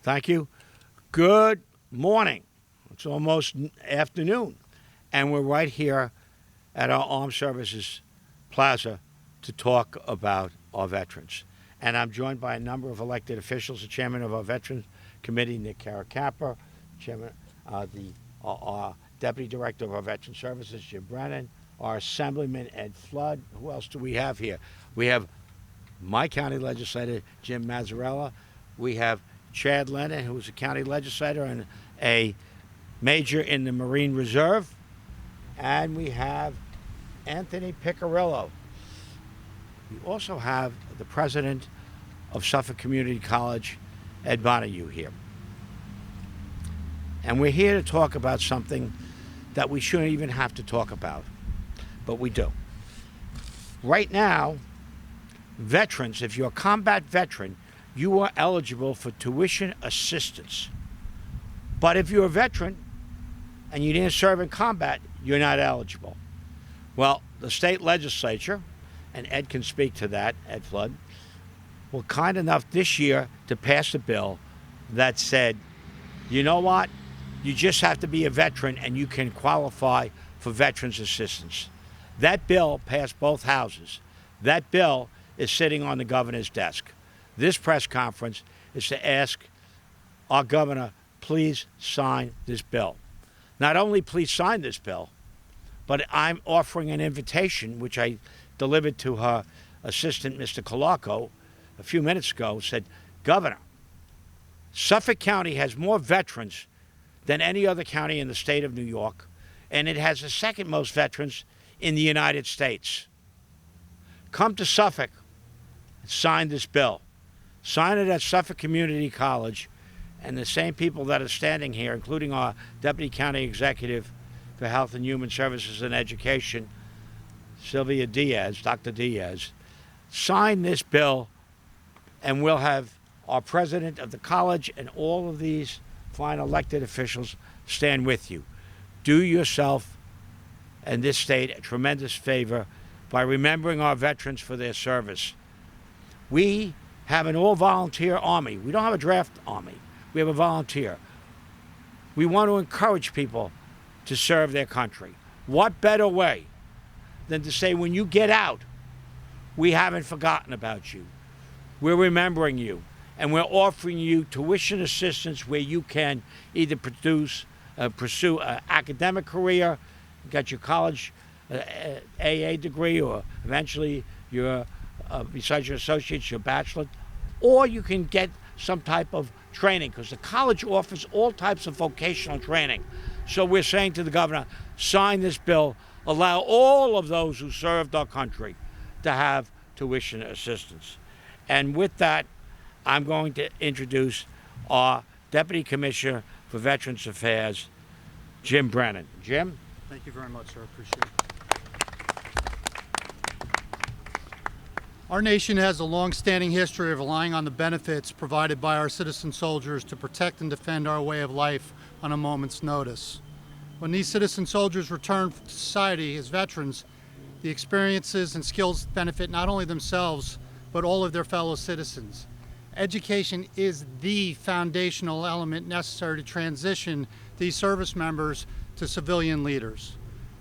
Thank you. Good morning. It's almost afternoon, and we're right here at our Armed Services Plaza to talk about our veterans. And I'm joined by a number of elected officials, the chairman of our Veterans Committee, Nick Caracappa, chairman, our deputy director of our Veteran Services, Jim Brennan, our assemblyman, Ed Flood. Who else do we have here? We have my county legislator, Jim Mazzarella. We have Chad Lennon, who is a county legislator and a major in the Marine Reserve. And we have Anthony Piccirillo. We also have the president of Suffolk Community College, Ed Bonahue, here. And we're here to talk about something that we shouldn't even have to talk about, but we do. Right now, veterans, if you're a combat veteran, you are eligible for tuition assistance. But if you're a veteran and you didn't serve in combat, you're not eligible. Well, the state legislature, and Ed can speak to that, Ed Flood, were kind enough this year to pass a bill that said, you know what? You just have to be a veteran and you can qualify for veterans assistance. That bill passed both houses. That bill is sitting on the governor's desk. This press conference is to ask our governor, please sign this bill. Not only please sign this bill, but I'm offering an invitation, which I delivered to her assistant, Mr. Colaco, a few minutes ago, said, Governor, Suffolk County has more veterans than any other county in the state of New York, and it has the second most veterans in the United States. Come to Suffolk and sign this bill. Sign it at Suffolk Community College, and the same people that are standing here, including our Deputy County Executive for Health and Human Services and Education, Sylvia Diaz, Dr. Diaz, sign this bill, and we'll have our president of the college and all of these fine elected officials stand with you. Do yourself and this state a tremendous favor by remembering our veterans for their service. We have an all-volunteer army. We don't have a draft army. We have a volunteer. We want to encourage people to serve their country. What better way than to say, when you get out, we haven't forgotten about you. We're remembering you, and we're offering you tuition assistance where you can either pursue an academic career, get your college AA degree, or eventually your besides your associate's, your bachelor, or you can get some type of training, because the college offers all types of vocational training. So we're saying to the governor, sign this bill, allow all of those who served our country to have tuition assistance. And with that, I'm going to introduce our Deputy Commissioner for Veterans Affairs, Jim Brennan. Jim? Thank you very much, sir. I appreciate it. Our nation has a long-standing history of relying on the benefits provided by our citizen soldiers to protect and defend our way of life on a moment's notice. When these citizen soldiers return to society as veterans, the experiences and skills benefit not only themselves, but all of their fellow citizens. Education is the foundational element necessary to transition these service members to civilian leaders.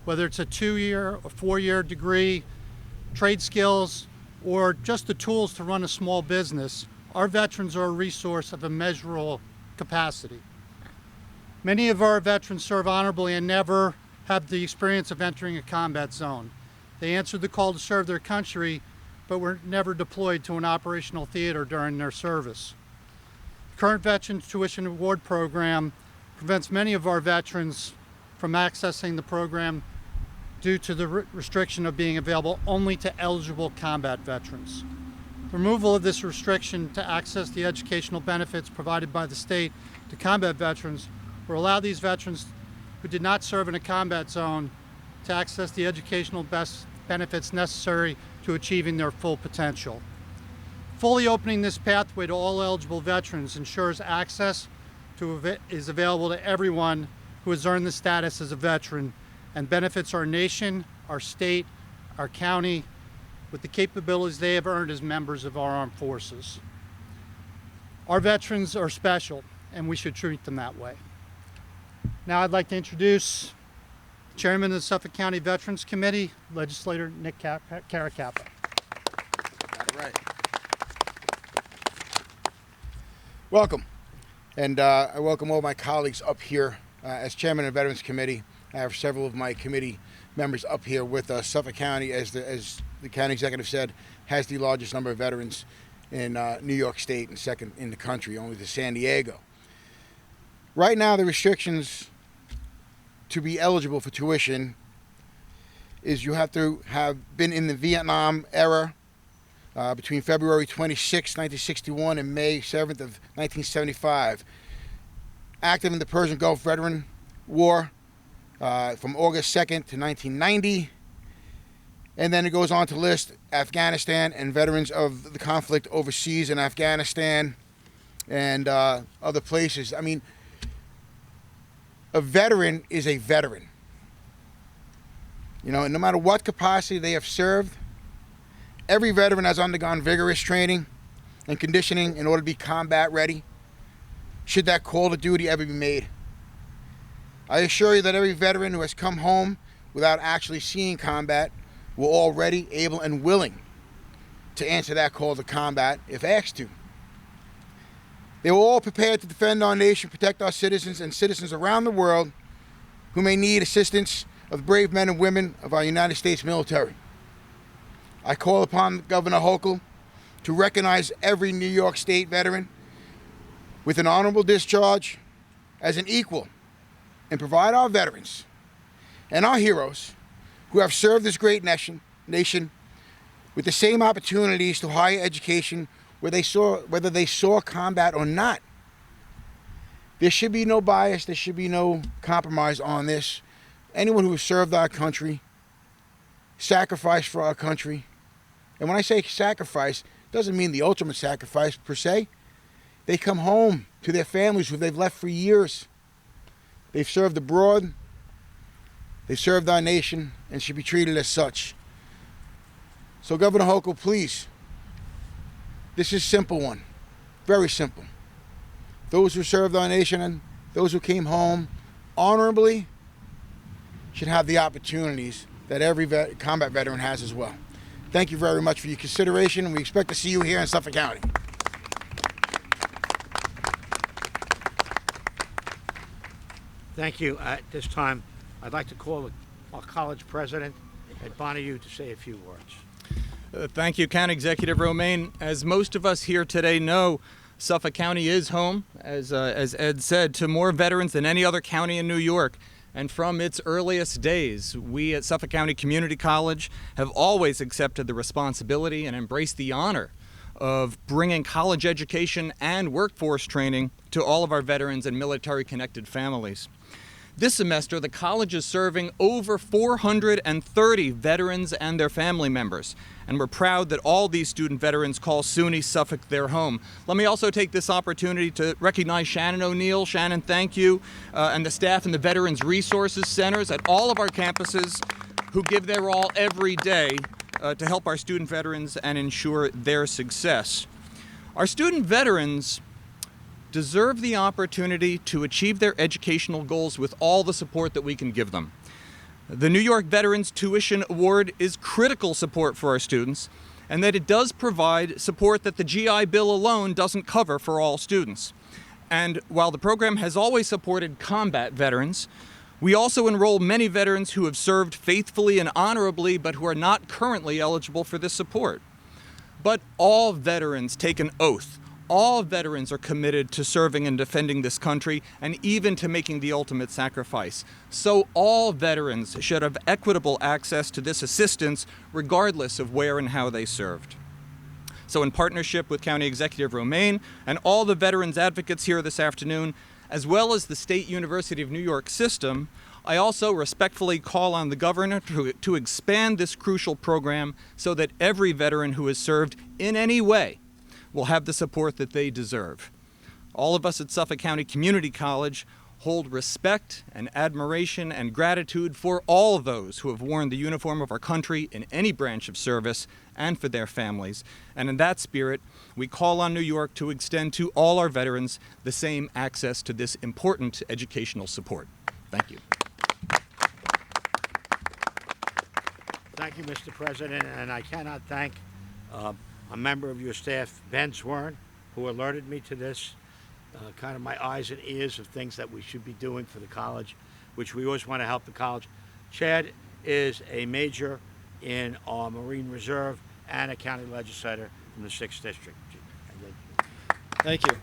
Whether it's a 2-year or 4-year degree, trade skills, or just the tools to run a small business, our veterans are a resource of immeasurable capacity. Many of our veterans serve honorably and never have the experience of entering a combat zone. They answered the call to serve their country, but were never deployed to an operational theater during their service. The current Veterans Tuition Award Program prevents many of our veterans from accessing the program due to the restriction of being available only to eligible combat veterans. The removal of this restriction to access the educational benefits provided by the state to combat veterans will allow these veterans who did not serve in a combat zone to access the educational benefits necessary to achieving their full potential. Fully opening this pathway to all eligible veterans ensures access is available to everyone who has earned the status as a veteran and benefits our nation, our state, our county, with the capabilities they have earned as members of our armed forces. Our veterans are special. and we should treat them that way. Now I'd like to introduce Chairman of the Suffolk County Veterans Committee, Legislator Nick Caracappa. Got it right. Welcome. And I welcome all my colleagues up here. As Chairman of the Veterans Committee, I have several of my committee members up here with us. Suffolk County, as the county executive said, has the largest number of veterans in New York State and second in the country, only to San Diego. Right now, the restrictions to be eligible for tuition is you have to have been in the Vietnam era between February 26, 1961 and May 7th of 1975. Active in the Persian Gulf Veteran War from August 2nd to 1990. And then it goes on to list Afghanistan and veterans of the conflict overseas in Afghanistan and other places. I mean, a veteran is a veteran. You know, and no matter what capacity they have served, every veteran has undergone vigorous training and conditioning in order to be combat ready, should that call to duty ever be made. I assure you that every veteran who has come home without actually seeing combat will all ready, able, and willing to answer that call to combat if asked to. They were all prepared to defend our nation, protect our citizens and citizens around the world who may need assistance of the brave men and women of our United States military. I call upon Governor Hochul to recognize every New York State veteran with an honorable discharge as an equal and provide our veterans and our heroes who have served this great nation with the same opportunities to higher education whether they saw combat or not. There should be no bias, there should be no compromise on this. Anyone who has served our country, sacrificed for our country, and when I say sacrifice, it doesn't mean the ultimate sacrifice per se. They come home to their families who they've left for years. They've served abroad, they've served our nation, and should be treated as such. So Governor Hochul, please, this is a simple one, very simple. Those who served our nation and those who came home honorably should have the opportunities that every combat veteran has as well. Thank you very much for your consideration, and we expect to see you here in Suffolk County. Thank you. At this time, I'd like to call our college president at Bonneview to say a few words. Thank you, County Executive Romaine. As most of us here today know, Suffolk County is home, as Ed said, to more veterans than any other county in New York. And from its earliest days, we at Suffolk County Community College have always accepted the responsibility and embraced the honor of bringing college education and workforce training to all of our veterans and military-connected families. This semester, the college is serving over 430 veterans and their family members, and we're proud that all these student veterans call SUNY Suffolk their home. Let me also take this opportunity to recognize Shannon O'Neill. Shannon, thank you, and the staff in the Veterans Resources Centers at all of our campuses who give their all every day to help our student veterans and ensure their success. Our student veterans deserve the opportunity to achieve their educational goals with all the support that we can give them. The New York Veterans Tuition Award is critical support for our students, and that it does provide support that the GI Bill alone doesn't cover for all students. And while the program has always supported combat veterans, we also enroll many veterans who have served faithfully and honorably but who are not currently eligible for this support. But all veterans take an oath. All veterans are committed to serving and defending this country and even to making the ultimate sacrifice. So all veterans should have equitable access to this assistance regardless of where and how they served. So in partnership with County Executive Romaine and all the veterans advocates here this afternoon, as well as the State University of New York system, I also respectfully call on the governor to expand this crucial program so that every veteran who has served in any way will have the support that they deserve. All of us at Suffolk County Community College hold respect and admiration and gratitude for all those who have worn the uniform of our country in any branch of service and for their families. And in that spirit, we call on New York to extend to all our veterans the same access to this important educational support. Thank you. Thank you, Mr. President, and I cannot thank a member of your staff, Ben Swerin, who alerted me to this, kind of my eyes and ears of things that we should be doing for the college, which we always want to help the college. Chad is a major in our Marine Reserve and a county legislator from the 6th District. Thank you.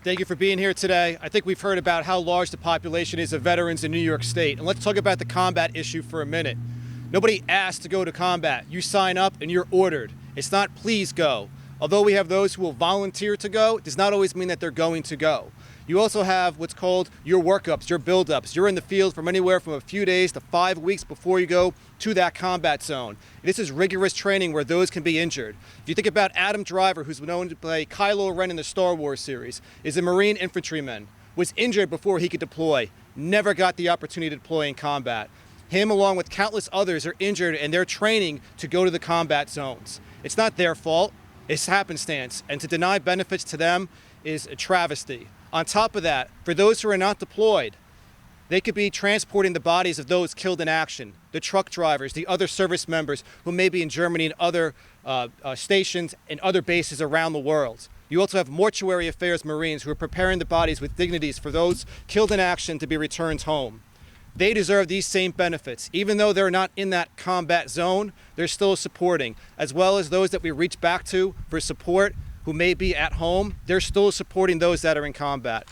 Thank you for being here today. I think we've heard about how large the population is of veterans in New York State. And let's talk about the combat issue for a minute. Nobody asked to go to combat. You sign up and you're ordered. It's not please go. Although we have those who will volunteer to go, it does not always mean that they're going to go. You also have what's called your workups, your buildups. You're in the field from anywhere from a few days to 5 weeks before you go to that combat zone. This is rigorous training where those can be injured. If you think about Adam Driver, who's known to play Kylo Ren in the Star Wars series, is a Marine infantryman, was injured before he could deploy, never got the opportunity to deploy in combat. Him, along with countless others, are injured and they're training to go to the combat zones. It's not their fault, it's happenstance, and to deny benefits to them is a travesty. On top of that, for those who are not deployed, they could be transporting the bodies of those killed in action, the truck drivers, the other service members who may be in Germany and other stations and other bases around the world. You also have mortuary affairs Marines who are preparing the bodies with dignities for those killed in action to be returned home. They deserve these same benefits. Even though they're not in that combat zone, they're still supporting, as well as those that we reach back to for support who may be at home, they're still supporting those that are in combat.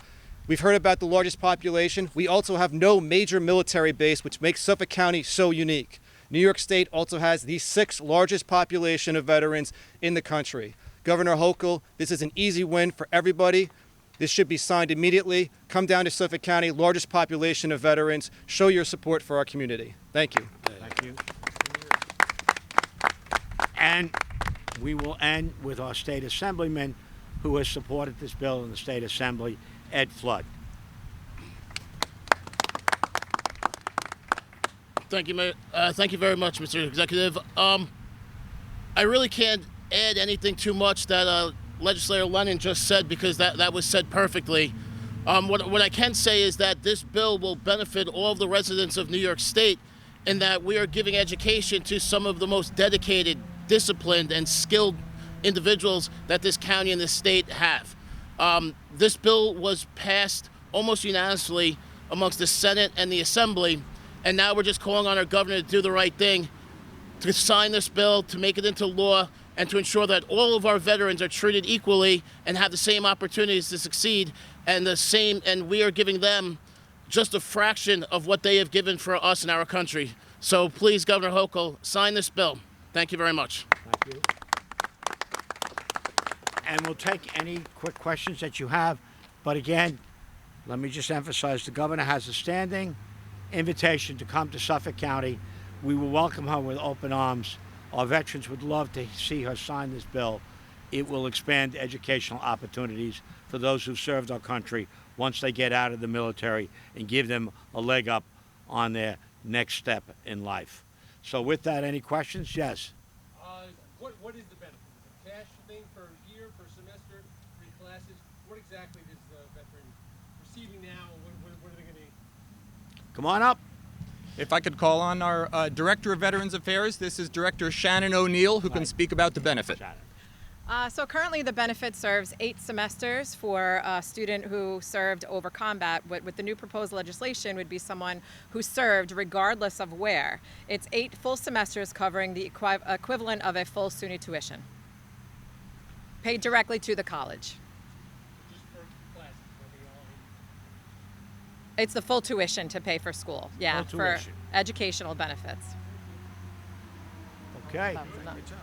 We've heard about the largest population. We also have no major military base, which makes Suffolk County so unique. New York State also has the 6th largest population of veterans in the country. Governor Hochul, this is an easy win for everybody. This should be signed immediately. Come down to Suffolk County, largest population of veterans. Show your support for our community. Thank you. Thank you. And we will end with our state assemblyman who has supported this bill in the state assembly, Ed Flood. Thank you, Mayor. Thank you very much, Mr. Executive. I really can't add anything too much that Legislator Lennon just said because that was said perfectly. What I can say is that this bill will benefit all of the residents of New York State in that we are giving education to some of the most dedicated, disciplined, and skilled individuals that this county and this state have. This bill was passed almost unanimously amongst the Senate and the Assembly, and now we're just calling on our governor to do the right thing, to sign this bill, to make it into law, and to ensure that all of our veterans are treated equally and have the same opportunities to succeed, and we are giving them just a fraction of what they have given for us in our country. So please, Governor Hochul, sign this bill. Thank you very much. Thank you. And we'll take any quick questions that you have. But again, let me just emphasize the governor has a standing invitation to come to Suffolk County. We will welcome her with open arms. Our veterans would love to see her sign this bill. It will expand educational opportunities for those who've served our country once they get out of the military and give them a leg up on their next step in life. So with that, any questions? Yes. What is the benefit? Is it a cash thing per year, per semester, 3 classes? What exactly is the veteran receiving now? What are they going to need? Come on up. If I could call on our Director of Veterans Affairs, this is Director Shannon O'Neill, who can speak about the benefit. So currently the benefit serves 8 semesters for a student who served over combat. With the new proposed legislation would be someone who served regardless of where. It's 8 full semesters covering the equivalent of a full SUNY tuition, paid directly to the college. Just for classes? It's the full tuition to pay for school, yeah, Full for tuition. educational benefits. Okay. Thumbs up.